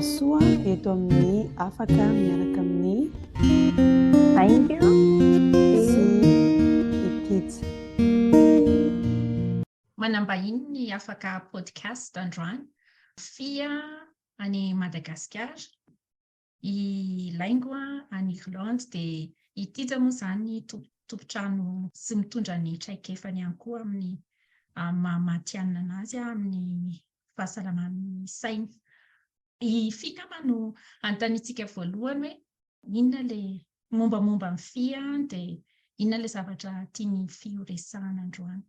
soa eto amin'ny afaka miaraka amin'ny Haingo sy Tija. Manambahiny ny afaka podcast androany fia any Madagasikara, I Laingo any Irlande dia I Tija moa izany tompontrano sy mitondra ny traikefany ihany koa amin'ny maha-mpampianatra anazy amin'ny fahasalaman'ny saina. I fika no antanitsika voalohany hoe inona ilay mombamomba ny fia dia inona ilay zavatra tiany fia resahana androany.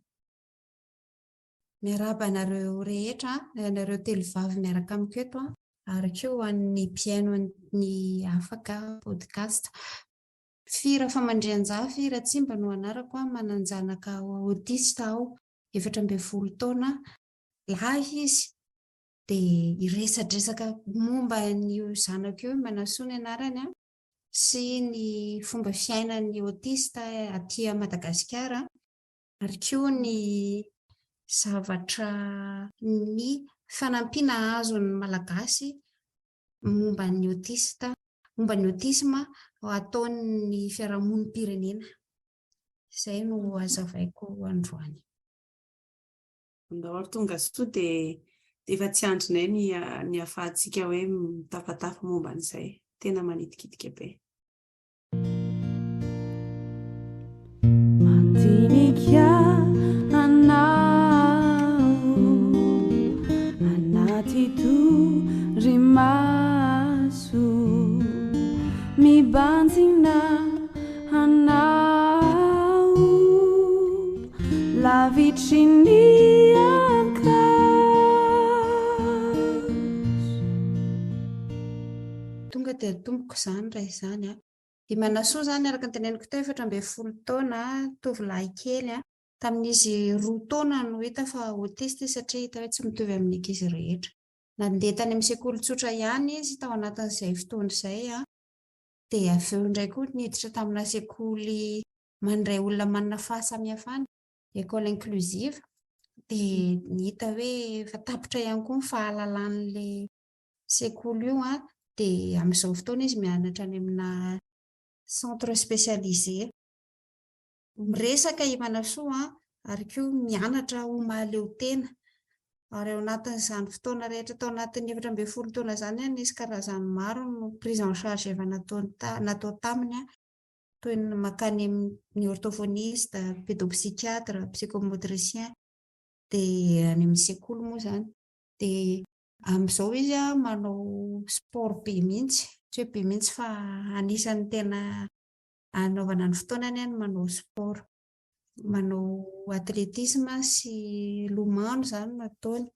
Miarahaba anareo rehetra, anareo telovavy miaraka amiko eto ary koa an'ny fiainany afaka podcast. Fira famandrian-jafy Ratsimba no anarako, mananjanaka ôtista aho, 12 taona, lahy izy. Dia iresadresaka momba ny zanako io, manasoa ny anarany sy ny fomba fiainany ôtista aty Madagasikara, ary koa ny zavatra ny fanampiana azon'ny Malagasy momba ny ôtista, momba ny ôtisma ataon'ny fiarahamonim-pirenena. Izay no azavaiko androany. Ndaholo tonga soa dia efa tsy andronay ny ahafahantsika hoe mitafatafa momba an'izay. Tena manitikitika be. Mandinika anao anaty torimaso, mibanjina anao lavitry ny tonga dia tomboko izany raha izany dia manasoa izany araka ny teneniko teo 14 taona, tovolahy kely tamin'izy 2 taona no hita fa ôtista satria hita hoe tsy mitovy amin'ny ankizy rehetra. Nandeha tany amin'ny sekoly tsotra ihany izy tao anatin'izay fotoana izay dia avy eo indray koa niditra tamina sekoly mandray olona manana fahasamihafana, école inclusive, dia nihita hoe efa tapitra ihany koa ny fahalalan'ilay sekoly io dia amin'izao fotoana izy mianatra any amina centre spécialisé. Miresaka i Manasoa ary koa mianatra ho mahaleo tena. Ary ao anatin'izany fotoana rehetra tao anatin'ny 12 taona izany nisy karazany maro no prise en charge efa natao taminy, toy ny makany amin'ny orthophoniste, pédopsychiatre, psychomotricien, dia any amin'ny sekoly moa izany. Dia amin'izao izy manao sport be mihitsy, tsy hoe be mihitsy fa anisany tena anaovana ny fotoanany manao sport, manao atletisme sy lomano izany no ataony.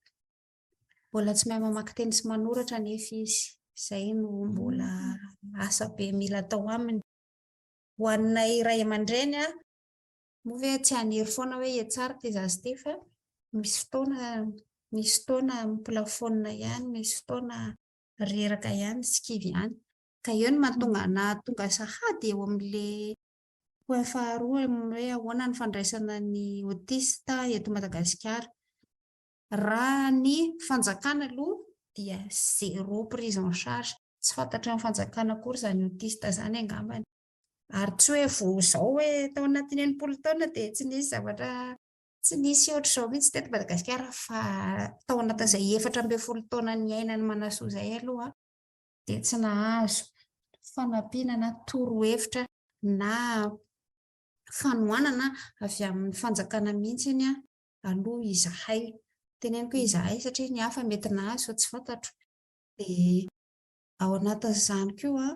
Mbola tsy mahay mamaky teny sy manoratra nefa izy, izay no mbola asa be mila atao aminy. Ho anay ray aman-dreny moa hoe tsy haniry foana hoe hiatsara ty zazy ty, fa misy fotoana miplafona ihany, misy fotoana reraka ihany, sy kivy ihany. Ka eo no mahatonga sahady eo amin'ilay point faharoa hoe ahoana ny fandraisana ny ôtista eto Madagasikara. Raha ny fanjakana aloha dia 0 prise en charge, tsy fantatra ny fanjakana akory izany ôtista izany angambany. Ary tsy hoe vao izao hoe tao anatin'ny 80 taona dia tsy nisy zavatra, tsy nisy ohatr'izao mihitsy teto Madagasikara, fa tao anatin'izay 14 taona ny iainany Manasoa izay aloha dia tsy nahazo fanampiana na torohevitra na fanohanana avy amin'ny fanjakana mihitsy aloha izay. Teneniko izay satria ny hafa mety nahazo tsy fantatro. Dia ao anatin'izany koa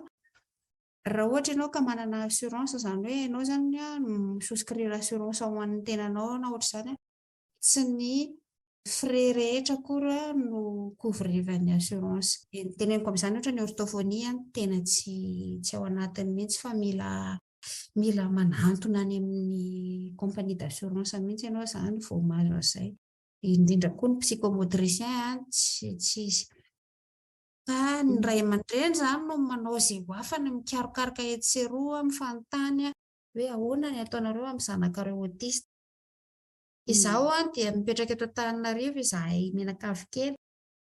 raha ohatra ianao ka manana assurance, izany hoe ianao izany mi-souscrire assurance ao an'ny tenanao na ohatr'izany, tsy ny frais rehetra akory no couvriran'ny assurance. Ny teneniko amin'izany ohatra ny orthophonie tena tsy ao anatiny mihitsy, fa mila manantona any amin'ny compagnie d'assurance mihitsy ianao izany vao mahazo an'izay. Indrindra koa ny psychomotricien tsy izy. Fa ny ray aman-dreny izany no manao izay ho afany, mikarokaroka etsy sy eroa, mifanontany hoe ahoana ny ataonareo amin'ny zanakareo ôtista. Izaho dia mipetraka eto Antananarivo, izahay menakavy kely,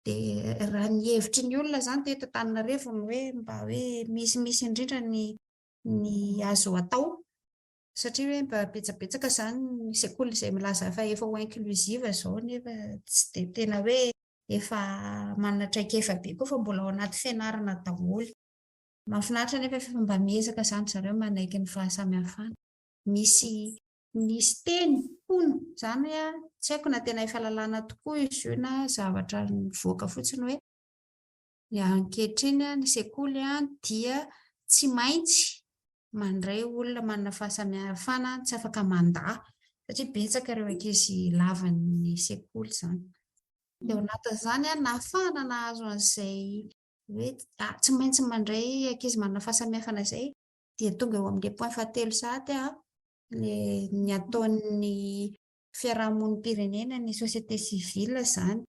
dia raha ny hevitry ny olona izany dia eto Antananarivo ny hoe mba hoe misy indrindra ny azo atao satria hoe mba betsabetsaka izany ny sekoly izay milaza fa efa ho inkluziva izao nefa tsy dia tena hoe efa manana traikefa be koa fa mbola ao anaty fianarana daholo. Mahafinaritra nefa efa mba miezaka izany zareo manaiky ny fahasamihafana. Misy teny hono izany tsy haiko na tena efa lalàna tokoa izy io na zavatra mivoaka fotsiny hoe ankehitriny ny sekoly dia tsy maintsy mandray olona manana fahasamihafana tsy afaka mandahy satria betsaka ireo ankizy lavan'ny sekoly izany. Dia ao anatin'izany nahafahana nahazo an'izay hoe tsy maintsy mandray ankizy manana fahasamihafana izay dia tonga eo amin'ny point fahatelo sahady ny ataon'ny fiarahamonim-pirenena ny société civile izany.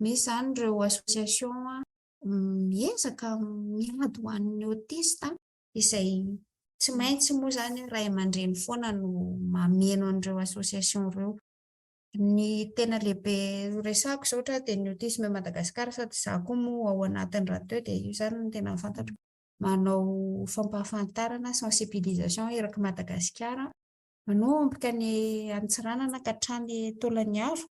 Misy izany ireo association miezaka miady ho an'ny ôtista izay tsy maintsy moa izany ray aman-dreny foana no mameno an'ireo association ireo. Ny tena lehibe resako izao ohatra dia ny autisme Madagasikara sady izaho koa moa ao anatin'ny raha teo dia io izany no tena fantatro. Manao fampahafantarana sensibilisation eraky Madagasikara manomboka ny Antsiranana ka hatrany Taolagnaro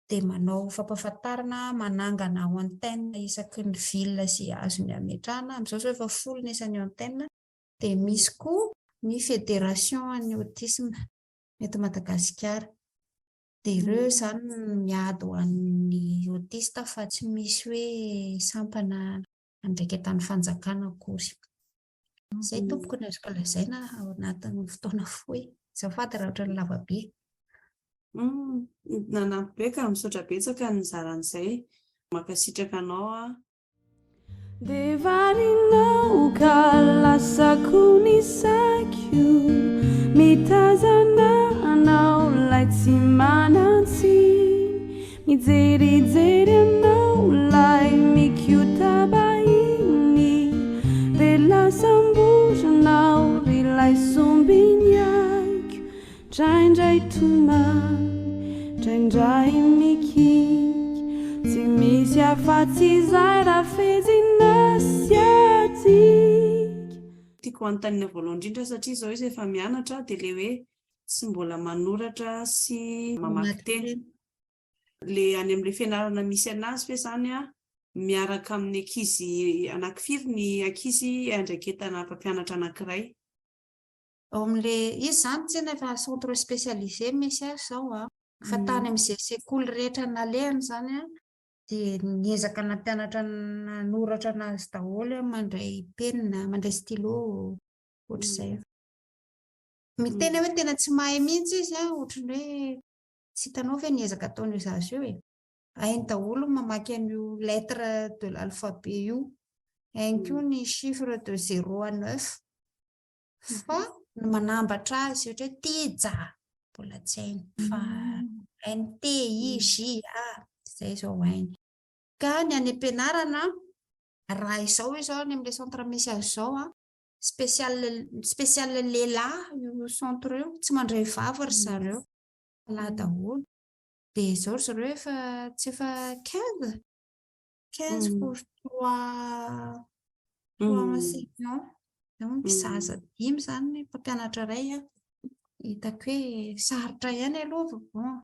dia manao fampahafantarana manangana ao antenne isaky ny ville sy azony hametrahana amin'izao izao efa 10 isan'ny antenne. Dia misy koa ny fédération an'ny autisme eto Madagasikara. Dia ireo izany miady ho an'ny ôtista fa tsy misy hoe sampana andraika tany fanjakana akory. Izay tompoko ny azoko lazaina ao anatin'ny fotoana fohy. Azafady raha ohatra ny lavabe. Nanampy be ka misaotra betsaka ny zaran'izay. Makasitraka anao dia valinao ka lasako ny sakio mitazana anao lay tsy manantsy mijerijery anao lay mikiotabahiny dia lasambozanao ry lay sombiny aiko draindray tomany draindray mikiky tsy misy afa-tsy izay raha fezina sy atsika. Tiako anontaniana voalohany indrindra satria izao izy efa mianatra dia le hoe tsy mbola manoratra sy mamaky teny. Le any amin'ilay fianarana misy anazy fa izany miaraka amin'ny ankizy anankifiry ny ankizy andraiketana mpampianatra anankiray. Ao amin'ilay izy izany tsy efa centre spécialisé misy azy izao fa tany amin'izay sekoly rehetra nalehany izany dia niezaka nampianatra nanoratra anazy daholo mandray penina mandray stylo ohatr'izay. Miteny hoe tena tsy mahay mihitsy izy ohatran'ny hoe tsy hitanao fa niezaka ataon'io zaza io hainy daholo mamaky an'io lettre de l'alphabet io hainy koa ny chiffre de 0 à 9 fa manambatra azy ohatra hoe Tija mbola tsy hainy fa hainy Tija izay izao hainy. Ka ny any am-pianarana raha izao izao any amin'ilay centre misy azy izao spécial lehilahy io centre io tsy mandray vavy ry zareo lahy daholo. Dia izao ry zareo efa tsy efa 15 pour 3 enseignants. Mpizaza 5 izany ny mpampianatra iray hitako hoe sarotra ihany aloha bon.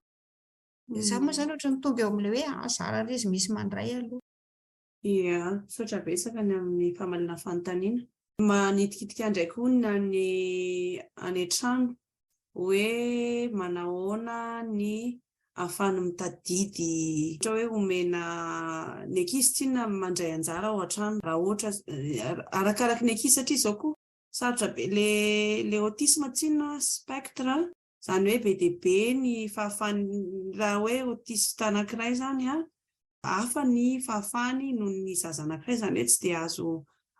Izaho moa izany ohatra mitombo eo amin'ilay hoe zara ry izy misy mandray aloha. Ia, misaotra betsaka ny amin'ny famalina fanontaniana. Manitikitika ndraiky hono ny any an-trano hoe manahoana ny ahafahany mitadidy ohatra hoe omena ny ankizy tiana mandray anjara ao an-trano raha ohatra arakaraka ny ankizy satria izao koa sarotra be le autisme tiana spectre izany hoe be dia be ny fahafahany raha hoe autiste anankiray izany hafa ny fahafahany noho ny zaza anankiray izany hoe tsy dia azo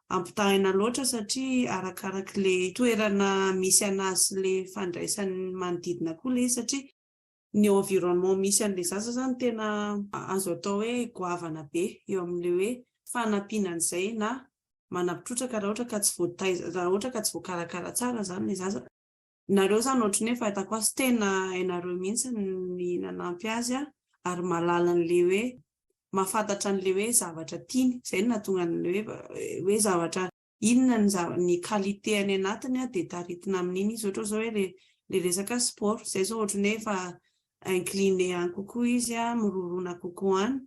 ampitahina loatra satria arakaraka le toerana misy anazy le fandraisany manodidina koa le satria ny environnement misy an'ilay zaza izany tena azo atao hoe goavana be eo amin'ilay hoe fanampianan'izay na manampitrotraka raha ohatra ka tsy voakarakara tsara izany ilay zaza. Nareo izany ohatran'ny hoe fahitako azy tena hainareo mihitsy ny nanampy azy ary mahalala an'ilay hoe mahafantatra an'le hoe zavatra tiany, izay no nahatonga an'le hoe zavatra inona ny qualité any anatiny dia taritina amin'iny izy. Ohatra zao hoe le resaka sport, izay zao ohatra ny efa incliné any kokoa izy mirorona kokoa any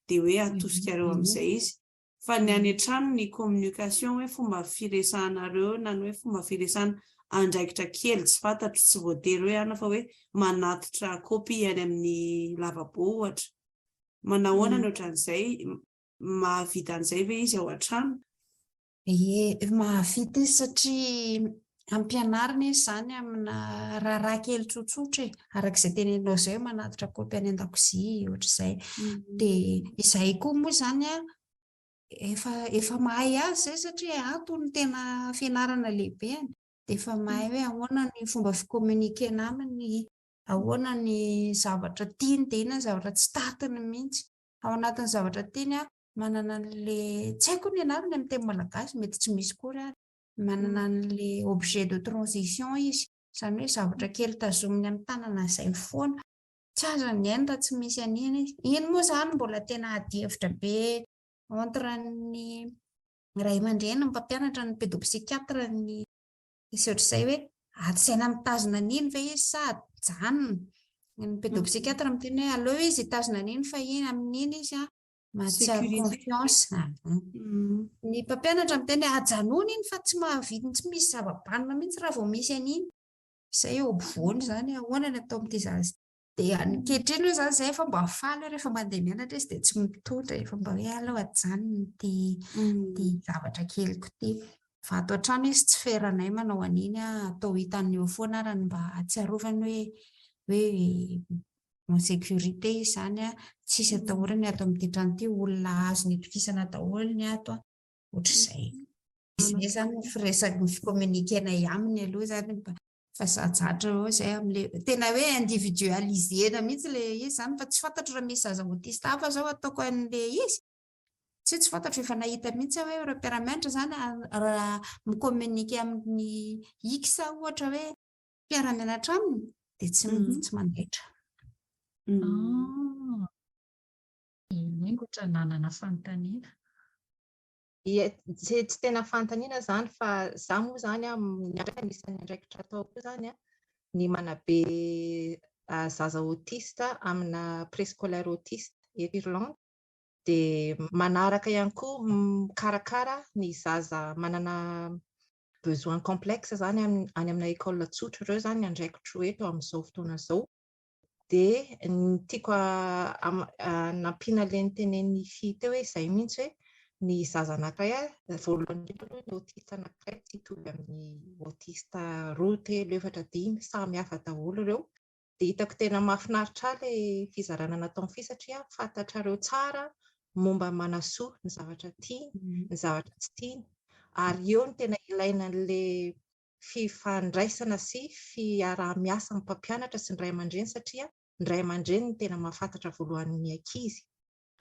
dia hoe atosikareo amin'izay izy. Fa ny any an-trano ny communication hoe fomba firesahanareo na ny hoe fomba firesahana andraikitra kely tsy fantatro, tsy voatery hoe ana fa hoe manatitra kopy any amin'ny lavabo ohatra. Manahoana ny ohatran'izay, mahavita an'izay ve izy ao an-trano? Mahavita izy satria ampianarina izy izany amina raharaha kely tsotsotra arak'izay teneninao izay manatitra kopy any an-dakozia ohatra izay. Dia izay koa moa izany efa mahay azy izay satria ato ny tena fianarana lehibeany. Dia efa mahay hoe ahoana ny fomba fikomunikena aminy, ahoana ny zavatra tiany dia inona ny zavatra tsy tatiny mihitsy. Ao anatin'ny zavatra tiany manana an'le tsy haiko ny anarany amin'ny teny malagasy, mety tsy misy kory ary. Manana an'le objet de transition izy, izany hoe zavatra kely tazominy amin'ny tanana izay foana. Tsy azo ny aina raha tsy misy an'iny izy. Iny moa izany mbola tena adi-hevitra be entre ny ray aman-dreny, ny mpampianatra, ny pédopsychiatre, ny sy ohatr'izay hoe atsaina mitazona an'iny ve izy sa janona. Ny pédopsychiatre miteny hoe aleo izy hitazona an'iny fa iny amin'iny izy mahatsiaro confiance. Ny mpampianatra miteny hoe ajanona iny fa tsy mahavita, tsy misy zava-banona mihitsy raha vao misy an'iny. Izay eo ampovoany izany ahoana ny atao amin'ity zaza. Dia ankehitriny hoe izany izay efa mba faly rehefa mandeha mianatra izy dia tsy mitondra, efa mba hoe aleo ajanona ity zavatra keliko ity. Fa ato an-trano izy tsy feranay manao an'iny, atao hitany eo foana raha mba atsiarovany hoe en sécurité izany tsisy atahorany ato amin'ity trano ity, olona azo nitokisana daholo ny ato ohatr'izay. Izay izany firesaka ny fikomunikena aminy aloha izany fa zatra eo izay amin'le tena hoe individualisena mihitsy le izy izany, fa tsy fantatro raha misy zaza ôtista hafa zao ataoko an'le izy. Tsy fantatro, efa nahita mihitsy hoe repère mentre izany raha mikomunike amin'ny X ohatra hoe mpiara-mianatra aminy dia tsy mandaitra. Otra nanana fanontaniana. Tsy tena fanontaniana izany fa za moa izany nisany andraikitra ataoko izany ny manabe zaza ôtista amina préscolaire ôtista eto Irlande. Dia manaraka ihany koa mikarakara ny zaza manana besoin complexe izany any amina école tsotra ireo izany andraikitro eto amin'izao fotoana izao. Dia ny tiako nampiana le nitenen'ny fy teo hoe izay mihitsy hoe ny zaza anankiray voalohany indrindra ny ôtista anankiray tsy hitovy amin'ny ôtista roa, telo, efatra, dimy, samy hafa daholo ireo. Dia hitako tena mahafinaritra ilay fizarana nataon'ny fy satria fantatrareo tsara momba manasoa ny zavatra tiany, ny zavatra tsy tiany. Ary eo ny tena ilaina an'ilay fifandraisana sy fiarah-miasa amin'ny mpampianatra sy ny ray aman-dreny satria ny ray aman-dreny ny tena mahafantatra voalohan'ny ankizy.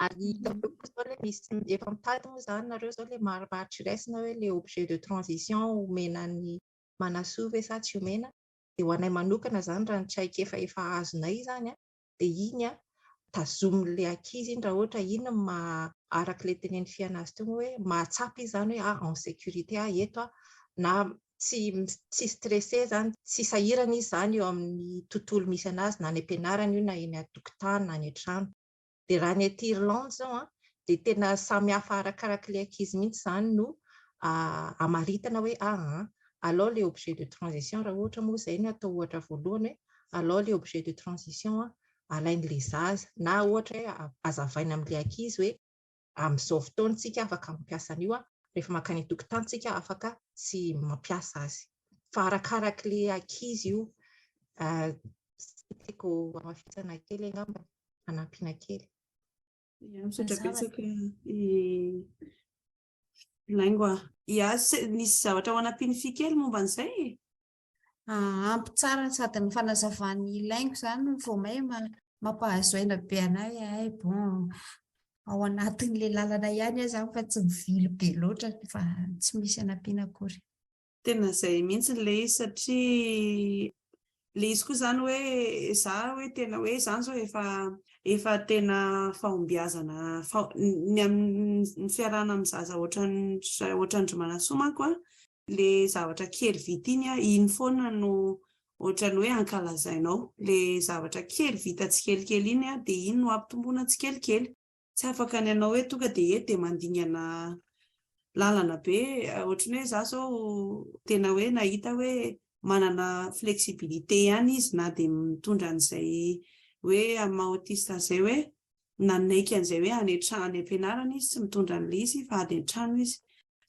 Ary hitako koa ilay misy efa mitady moa izany nareo izao ilay maharitry raisina hoe ilay objet de transition omena ny manasoa ve sa tsy omena. Dia ho anay manokana izany raha ny traikefa efa azonay izany dia iny tazomin'ilay ankizy iny raha ohatra iny arak'ilay tenen'ny fiaina azy teo hoe mahatsapa izy izany hoe en sécurité eto na tsy stressé izany, tsy sahirana izy izany eo amin'ny tontolo misy anazy na any am-pianarana io na eny an-tokotany na any an-trano. Dia raha ny ety Irlande izao dia tena samy hafa arakarak'ilay ankizy mihitsy izany no amaritana hoe alao ilay objet de transition raha ohatra moa izay no atao ohatra voalohany hoe alao ilay objet de transition alain'ilay zaza na ohatra hoe azavaina amin'ilay ankizy hoe amin'izao fotoantsika afaka mampiasa an'io rehefa makany tokotantsika afaka tsy mampiasa azy. Fa arakarak'ilay ankizy io tiako amafisana kely angamba, anampiana kely. Misaotra betsaka Laingo. Nisy zavatra ho anampiany fy kely momba an'izay? Ampy tsara sady ny fanazavan'ny Laingo izany vao may mampahazoaina be anay bon ao anatin'ilay lalana ihany izany fa tsy mivily be loatra fa tsy misy anampiana akory. Tena izay mihitsy ilay izy satria le izy koa zany hoe za hoe tena hoe zany zao efa tena fahombiazana ny amin'ny fiarahana amin'ny zaza ohatran'ny manasoamako le zavatra kely vita iny iny foana no ohatran'ny hoe ankalazainao le zavatra kely vita tsikelikely iny dia iny no ampitomboana tsikelikely tsy afaka ny anao hoe tonga dia mandingana lalana be ohatrany hoe za zao tena hoe nahita hoe manana flexibilité ihany izy na dia mitondra an'izay hoe amin'ny maha-ôtista izay hoe nanaika an'izay hoe any am-pianarana izy tsy mitondra an'ilay izy fa ady an-trano izy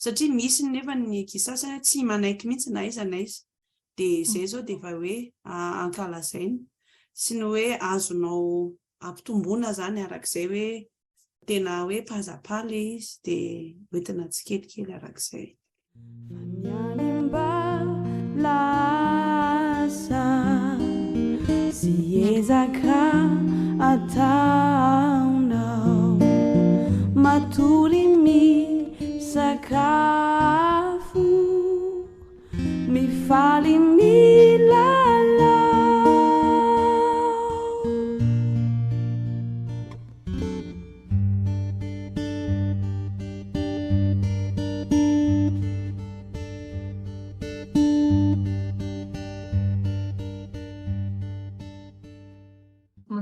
satria misy nefa ny kisasany tsy manaiky mihitsy na iza dia izay zao dia efa hoe ankalazaina sy ny hoe azonao ampitomboana zany arak'izay hoe tena hoe pazapala izy dia hoentina tsikelikely arak'izay. Lasa sy ezaka ataonao matory misakafo mifaly milalao.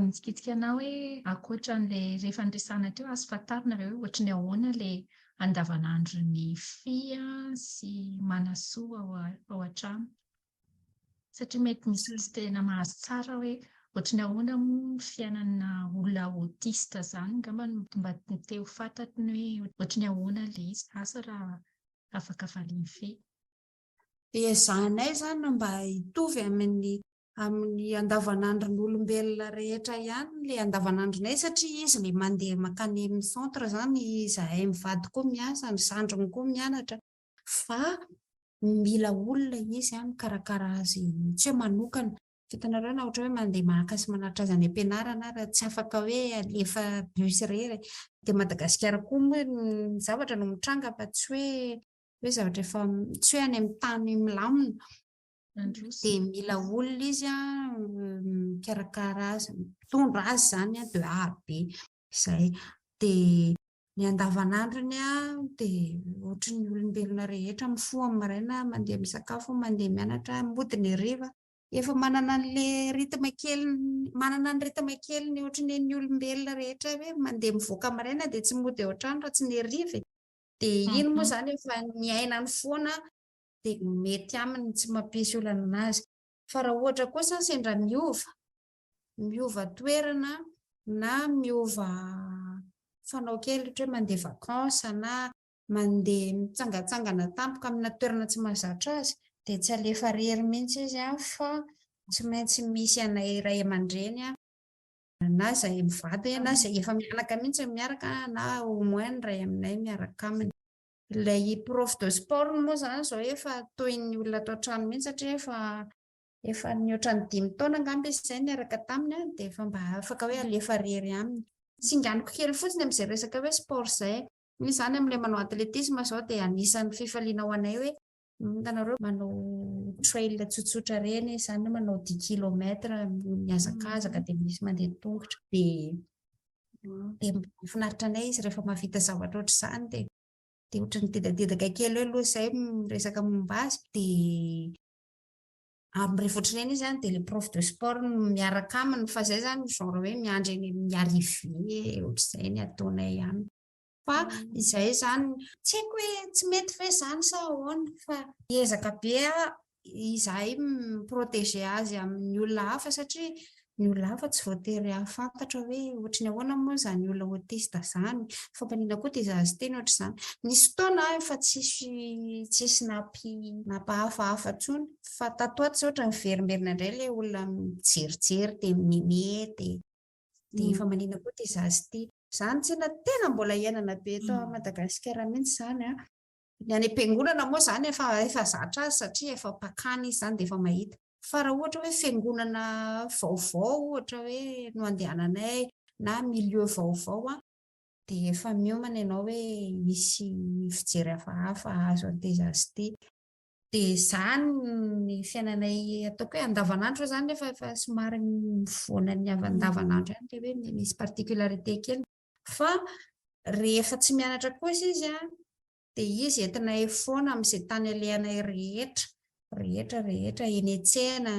Mitsikitsika anao hoe ankoatran'ilay rehefa andresana teo azo fantarina hoe ohatran'ny ahoana ilay andavanandron'ny fia sy manasoa ao an-trano satria mety misy tena mahazo tsara hoe ohatran'ny ahoana moa fiainana olona ôtista zany ngamba mba te ho fantatry hoe ohatran'ny ahoana ilay izy asa raha afaka valiany fe. Ezanay zany mba hitovy amin'ny andavanandron'ny olombelona rehetra ihany le andavanandronay satria izy le mandeha makany amin'ny centre zany izahay mivady koa miasa ny zandriny koa mianatra fa mila olona izy mikarakara azy tsy hoe manokana fitanareo na ohatra hoe mandeha mahakasika manatra azy any am-pianarana raha tsy afaka hoe alefa bus irery dia Madagasikara koa moa ny zavatra no mitranga fa tsy hoe zavatra efa tsy hoe any amin'ny tany milamina dia mila olona izy mikarakara azy mitondra azy zany dia be izay dia ny andavanandrony dia ohatran'ny olombelona rehetra mifoha amin'ny maraina mandeha misakafo mandeha mianatra mody ny hariva efa manana an'ilay ritma kely manana ny ritma kely ny ohatran'ny ny olombelona rehetra hoe mandeha mivoaka maraina dia tsy mody ao an-trano raha tsy ny hariva dia iny moa zany efa ny ainany foana dia mety aminy tsy mampisy olana anazy fa raha ohatra kosa sendra miova toerana na miova fanao kely ohatra hoe mandeha vakansa na mandeha mitsangatsangana tampoka amina toerana tsy mahazatra azy dia tsy alefa rery mihitsy izy fa tsy maintsy misy anay iray aman-dreny na izay mivady na izay efa mianaka mihitsy miaraka na au moins ray aminay miaraka aminy. Ilay prof de sport moa zany zao efa tohin'ny olona atao an-trano mihitsy satria efa ny ohatran'ny 5 taona angamba izy izay niaraka taminy dia efa mba afaka hoe alefa rery aminy. Singaniko kely fotsiny amin'izay resaka hoe sport izay misy zany amin'ilay manao atletisme zao dia anisan'ny fifaliana ho anay hoe hitanareo manao trail tsotsotra reny izany manao 10 kilometra mihazakazaka dia misy mandeha tongotra dia finaritra anay izy rehefa mahavita zavatra ohatr'izany dia ohatran'ny didadidaka kely hoe aloha izay resaka momba azy dia amin'ny rehefa ohatran'iny izy dia le prof de sport miaraka aminy fa izay zany genre hoe miandry miarivie ohatr'izay ny ataonay ihany fa izay zany tsy haiko hoe tsy mety fe zany sa ahoana fa ezaka be izahay miprotege azy amin'ny olona hafa satria ny olona hafa tsy voatery hafantatra hoe ohatran'ny ahoana moa zany olona ôtista zany fa mpanina koa dia zazy teny ohatr'izany nisy fotoana efa tsisy nampahafahafa intsony fa tatoato zao ohatra miverimerina indray ilay olona mijerijery dia mime dia efa manina koa dia zazy ity zany tsena tena mbola hiainana be eto Madagasikara mihitsy zany ny any am-piangonana moa zany efa zatra azy satria efa mpakany izy zany dia efa mahita fa raha ohatra hoe fiangonana vaovao ohatra hoe no andehananay na milieu vaovao dia efa miomana ianao hoe misy fijery hafahafa azo antezazy ity dia izany ny fiainanay ataoko hoe andavanandro zany efa somary mivoana ny andavanandro ihany dia hoe misy particularité kely fa rehefa tsy mianatra kosa izy dia izy entinay foana amin'izay tany alehanay rehetra eny an-tsena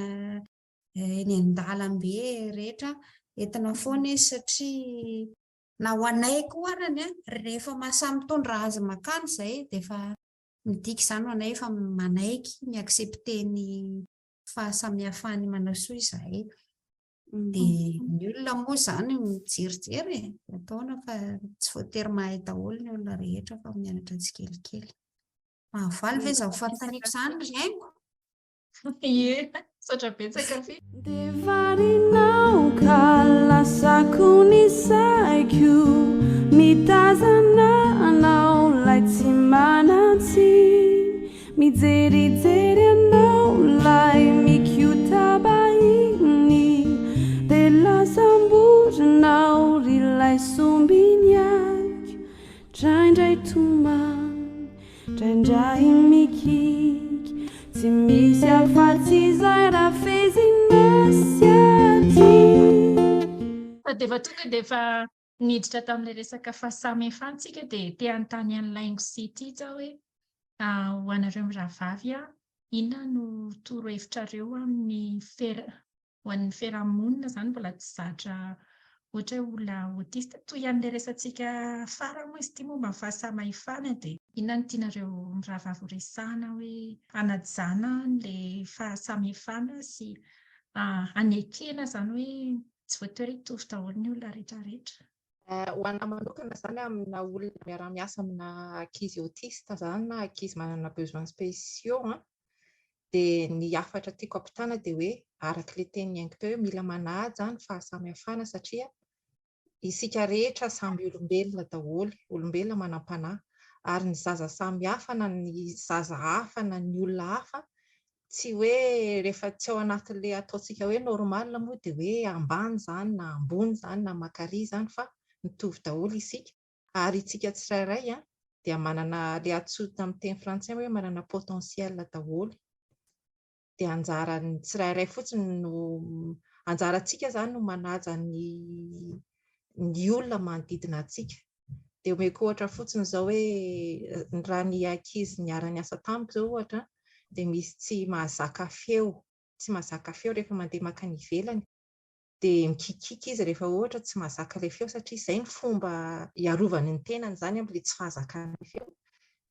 eny an-dalambe rehetra entina foana izy satria na ho anay koa arany rehefa mahasamy mitondra azy makany izay dia efa midika izany ho anay efa manaiky miaksepte ny fahasamihafany manao soa izahay dia ny olona moa izany mijerijery ataona fa tsy voatery mahay daholo ny olona rehetra fa mianatra tsikelikely mahavaly ve zaho fanontaniako izany ry Haingo Sotra betsaka fi dia varinao ka lasako ny saiko mitazana anao lay tsy manatsy mijerijery anao lay mikiotabahiny dia lasamborinao ry lay sombiny aiko draindray tomany draindray mikiky tsy misy afatsy izay raha fezinasy aty dia efa tonga dia efa niditra tamin'ilay resaka fahasamihafantsika dia te anontany an'ny Laingo sy Tija hoe ho anareo mirahavavy inona no torohevitrareo amin'ny ho an'ny fiarahamonina izany mbola tsy zatra ohatra hoe olona ôtista toy an'ilay resantsika farany moa izy ity momba ny fahasamihafana dia inona no tianareo mirahavavy ho resahana hoe hanajana an'ilay fahasamihafana sy anekena izany hoe tsy voatery hitovy daholo ny olona rehetrarehetra. Ho anahy manokana izany amina olona miara-miasa amina ankizy ôtista izany na ankizy manana besoins spéciaux dia ny hafatra tiako ampitana dia hoe arak'ilay teny Haingo teo hoe mila manaja ny fahasamihafana satria isika rehetra samby olombelona daholo, olombelona manam-panahy ary ny zaza samihafa na ny zaza hafa na ny olona hafa tsy hoe rehefa tsy ao anatin'ilay ataontsika hoe normal moa dia hoe ambany izany na ambony izany na makaria izany fa mitovy daholo isika ary isika tsirairay dia manana ilay antsoina amin'ny teny frantsay hoe manana potentiel daholo dia anjarany tsirairay fotsiny no anjarantsika izany no manaja ny olona manodidina antsika dia omeko ohatra fotsiny izao hoe raha ny ankizy niara-niasa tamiko izao ohatra dia misy tsy mahazaka feo rehefa mandeha makany ivelany dia mikikiky izy rehefa ohatra tsy mahazaka ilay feo satria izay ny fomba iarovany ny tenany izany amin'ilay tsy fahazakana feo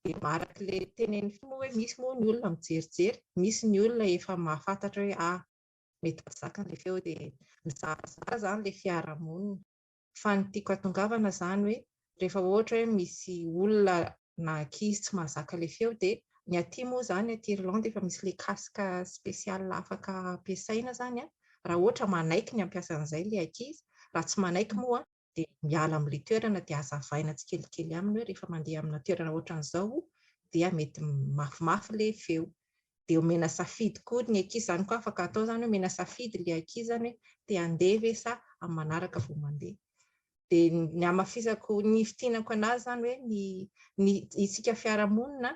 dia marak'ilay teneny moa hoe misy moa ny olona mijerijery misy ny olona efa mahafantatra hoe mety mahazaka ilay feo dia mizara izany ilay fiarahamonina fa ny tiako hatongavana izany hoe rehefa ohatra hoe misy olona na ankizy tsy mahazaka ilay feo dia ny aty moa izany aty Irlande efa misy ilay kasika spesiala afaka ampiasaina izany raha ohatra manaiky ny ampiasa an'izay ilay ankizy raha tsy manaiky moa dia miala amin'ilay toerana dia azavaina tsikelikely aminy hoe rehefa mandeha amina toerana ohatran'izao dia mety mafimafy ilay feo dia omena safidy koa ny ankizy izany koa afaka atao izany hoe omena safidy ilay ankizy izany hoe te handeha ve sa amin'ny manaraka vao mandeha dia ny amafisako ny fitinako anazy izany hoe ny isika fiarahamonina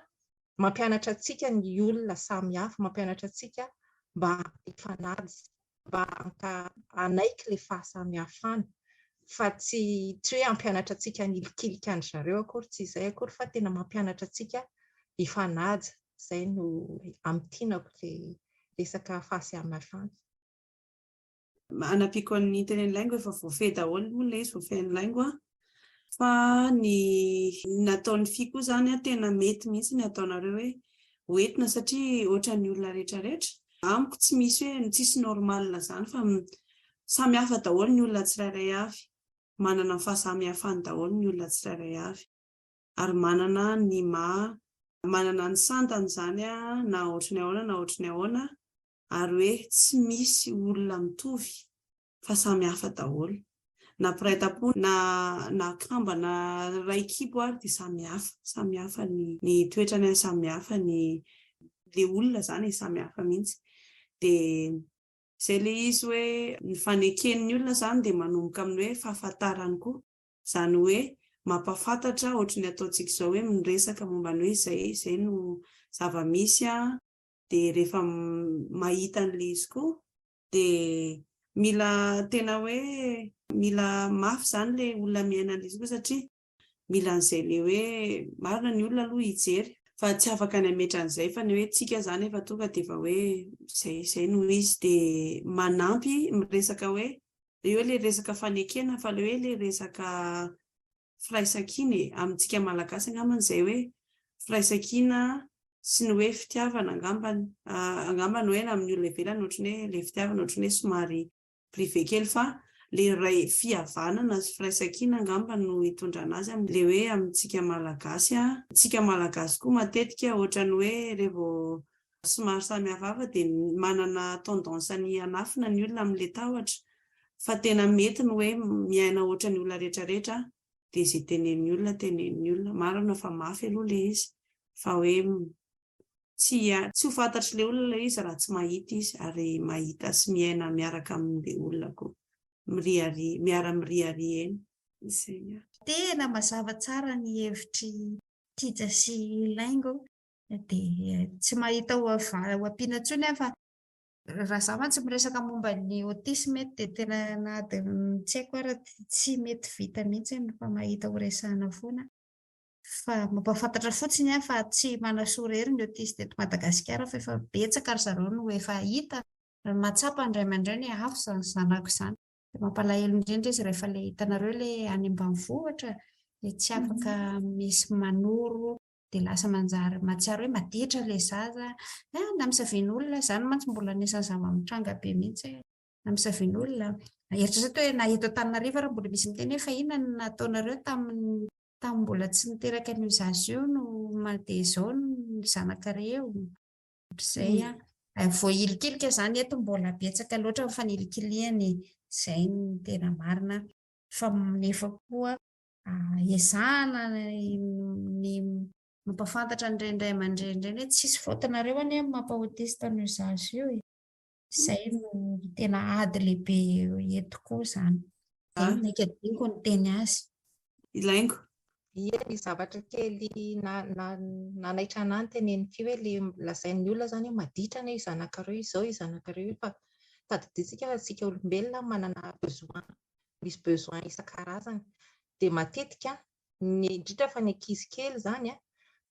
mampianatra antsika ny olona samihafa mampianatra antsika mba hifanaja mba hanaiky ilay fahasamihafana fa tsy hoe hampianatra antsika ny ilikilikan'ny zareo akory tsy izay akory fa tena mampianatra antsika hifanaja izay no amtinako ilay resaka fahasamihafana. Anapiko ny tenen'ny Laingo efa voafehy daholo moa ilay izy voafehin'ny Laingo fa ny nataon'ny fiko izany tena mety mihitsy ny ataonareo hoe hoentina satria ohatra ny olona rehetrarehetra amiko tsy misy hoe tsisy normal izany fa samy hafa daholo ny olona tsirairay avy manana ny fahasamihafany daholo ny olona tsirairay avy ary manana ny santany izany na ohatrany ahoana ary hoe tsy misy olona mitovy fa samy hafa daholo na piraitam-po na kamba na raikibo ary dia samy hafa ny toetrany samy hafa ny olona izany samy hafa mihitsy dia izay ilay izy hoe ny faneken'ny olona izany dia manomboka amin'ny hoe fahafantarany koa izany hoe mampafantatra ohatry ny ataontsika izao hoe miresaka momba ny hoe izay no zava-misy dia rehefa mahita an'ilay izy koa dia mila tena hoe mila mafy izany ilay olona miaina an'ilay izy koa satria mila an'izay ilay hoe marina ny olona aloha hijery fa tsy afaka ny ametra an'izay fa ny hoe tsika izany efa tonga dia efa hoe izay no izy dia manampy miresaka hoe ilay resaka fanekena fa ilay hoe ilay resaka firaisankina amintsika malagasy angaman'izay hoe firaisankina sy ny hoe fitiavana angambany hoe amin'ny olona ivelany ohatrany hoe ilay fitiavana ohatrany hoe somary privé kely fa ilay ray fihavanana sy firaisankina angamba no hitondrana azy amin'ilay hoe amintsika malagasy tsika malagasy koa matetika ohatrany hoe rehevo somary samihafa dia manana tendance-ny anafina ny olona amin'ilay tahotra fa tena mety ny hoe miaina ohatra ny olona rehetrarehetra dia izay tenen'ny olona marina fa mafy aloha ilay izy fa hoe tsy ho fantatry ilay olona ilay izy raha tsy mahita izy ary mahita sy miaina miaraka amin'ilay olona koa miara-miriary eny. Tena mazava tsara ny hevitry Tija sy Laingo dia tsy mahita ho ampiana intsony fa raha zaho mantsy miresaka momba ny ôtisme dia tena tsy haiko ary tsy mety vita mihitsy fa mahita ho resahana foana fa mampafantatra fotsiny fa tsy manasoa rery ny ôtista eto Madagasikara fa efa betsaka ry zareo no efa hita matsapa indray aman-dreny hafa izany zanako izany dia mampalahelo indrindra izy rehefa ilay hitanareo ilay any ambanivohitra dia tsy afaka misy manoro dia lasa manjary mahatsiaro hoe maditra ilay zaza na misavian'olona izany mantsy mbola anisan'ny zava-mitranga be mihitsy na misavian'olona eritrereto hoe na eto Antananarivo raha mbola misy miteny hoe fahiana no nataonareo tamin'ny mbola tsy niteraka ny zaza io no mandeha izao ny zanakareo izay vao ilikilika izany eto mbola betsaka loatra fa ny ilikiliany izay ny tena marina fa nefa koa ezahana ny mampafantatra indray aman-dreny hoe tsisy voatanareo any mampa-ôtista no zaza io izay no tena ady lehibe eto koa izany nakadiniko ny teny azy Laingo. Ie, ny zavatra kely nanaitra anany teneny ty hoe le lazain'ny olona zany hoe maditra ny zanakareo izanakareo fa tadiditsika fa tsika olombelona manana besoin, misy besoin isan-karazany dia matetika ny indrindra fa ny ankizy kely zany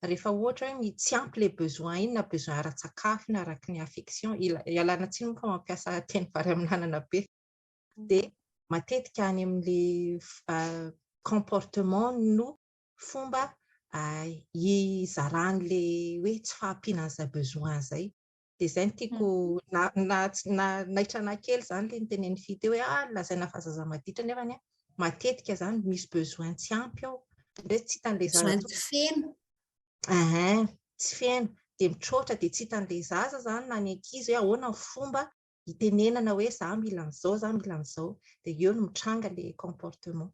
rehefa ohatra hoe tsy ampy le besoin iny na besoin ara-tsakafo na araky ny affection ialana tsiny moa fa mampiasa teny vary amin'anana be dia matetika any amin'le comportement no fomba izaran'le hoe tsy fahampianan'izay besoin zay dia izay no tiako naitrana kely izany le niteneny fity hoe lazaina fa zaza maditra nefany matetika izany misy besoin tsy ampy ao hoe tsy hitan'ilay zaza tsy feno tsy feno dia mitroatra dia tsy hitan'ilay zaza izany na ny ankizy hoe ahoana ny fomba hitenenana hoe za mila an'izao dia eo no mitranga ilay comportement.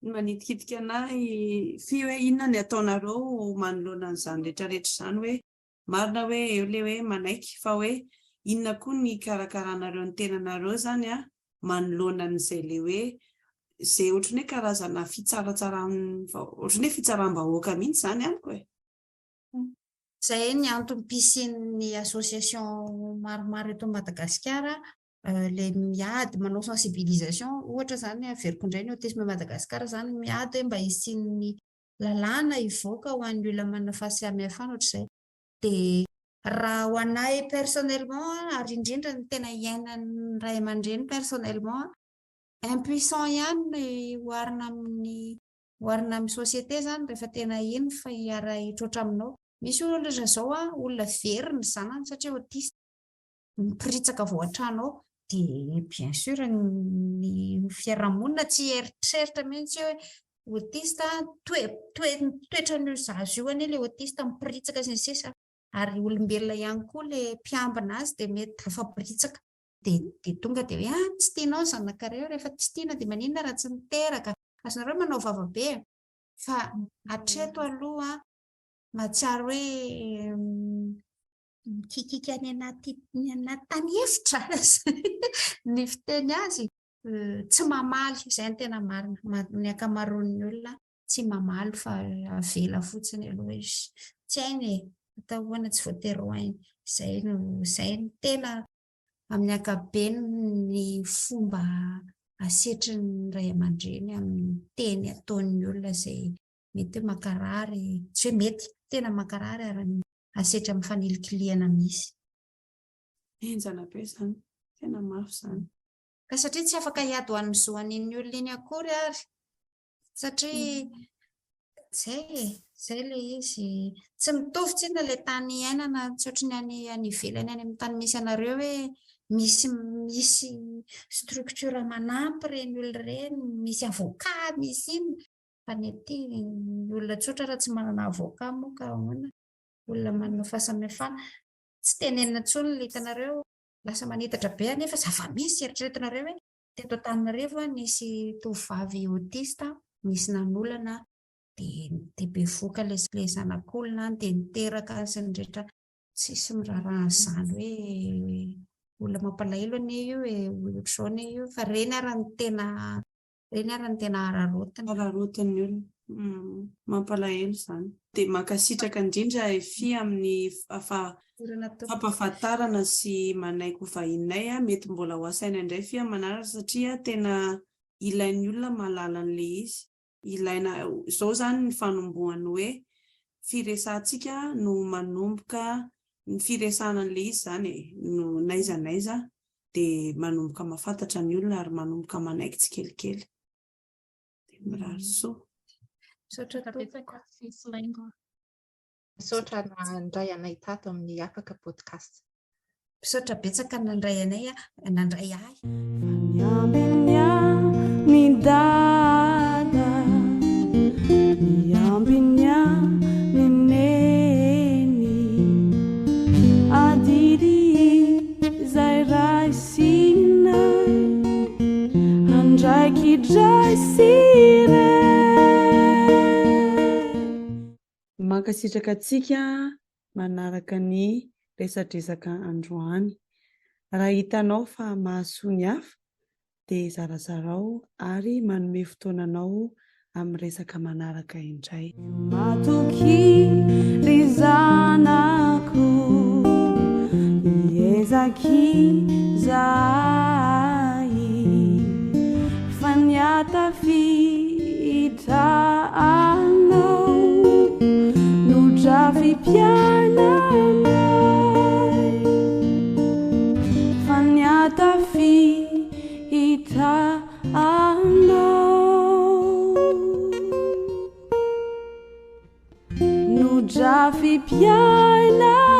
Manitikitika anahy hoe inona ny ataonareo manoloana an'izany rehetrarehetra izany hoe marina hoe eo ilay hoe manaiky fa hoe inona koa ny karakaranareo ny tenanareo izany manoloana an'izay ilay hoe izay ohatrany hoe karazana ohatrany hoe fitsaram-bahoaka mihitsy izany amiko e. Izay ny antom-pisian'ny association maromaro eto Madagasikara le miady manao sensibilisation ohatra izany averiko indray ny ôtisme Madagasikara izany miady mba hisian'ny lalàna hivoaka ho an'ny olona manana fahasamihafana ohatr'izay dia raha ho anahy personnellement ary indrindra ny tena iainan'ny ray aman-dreny personnellement impuissant ihany ny oharina amin'ny société izany rehefa tena iny fa hiara-hitroatra aminao misy olona izao olona very ny zanany satria ôtista mipiritsaka vao an-trano ao dia bien sûr ny fiarahamonina tsy eritreritra mihitsy hoe ôtista toetra ny zaza io anie ilay ôtista mipiritsaka sy ny sisa ary olombelona ihany koa ilay mpiambina azy dia mety mifapiritsaka dia tonga dia hoe tsy tianao zanakareo rehefa tsy tiana dia maninona raha tsy miteraka azonareo manao vavabe fa hatreto aloha mahatsiaro hoe mikikika any anaty tany efitra ny fiteny azy tsy mamaly izay ny tena marina ny ankamaroan'ny olona tsy mamaly fa avela fotsiny aloha izy tsy hainy atahoana tsy voateroainy izay ny tena amin'ny ankapobeny ny fomba asetry ny ray aman-dreny amin'ny teny ataon'ny olona izay mety hoe mankarary tsy hoe mety tena mankarary ary asetry amin'ny fanilikiliana misy. Enjana be izany, tena mafy izany. Ka satria tsy afaka hiady ho an'ny zoan'iny olona iny akory ary satria zay le izy tsy mitovy tsina ilay tany iainana tsy ohatry ny any ivelany any amin'ny tany misy anareo hoe misy structure manampy reny olona reny, misy avocat misy iny fa ny aty ny olona tsotra raha tsy manana avocat moa ka ahoana olona manana fahasamihafana tsy tenenina intsony ilay hitanareo lasa manitatra be anefa zava-misy eritreretinareo hoe teto Antananarivo nisy tovovavy ôtista nisy nanolana dia be voka ilay zanak'olona dia niteraka sy ny rehetra tsisy miraharaha izany hoe olona mampalahelo anie io ohatr'izao anie io fa reny ary ny tena ararotiny olona mampalahelo izany dia mankasitraka indrindra fia amin'ny fampahafantarana sy manaiko vahinay mety mbola ho asaina indray fia manaraka satria tena ilain'ny olona mahalala an'ilay izy ilaina izao izany ny fanombohany hoe firesantsika no manomboka ny firesana an'ilay izy izany no naizanaiza dia manomboka mahafantatra ny olona ary manomboka manaiky tsikelikely dia mirary soa. Misaotra nandray anay tato amin'ny afaka podcast. Misaotra betsaka nandray anay nandray ahy. Ny dada niambinya ny neny adidi izay raisinay andraiky draisire. Mankasitraka antsika manaraka ny resadresaka androany. Raha hitanao fa mahasoa ny hafa dia zarazarao ary manome fotoananao amin'ny resaka manaraka indray. Matoky ry zanako ezaky zay fa niatafitanao no dravy piainanay fa niatafitanao no dravy piainanay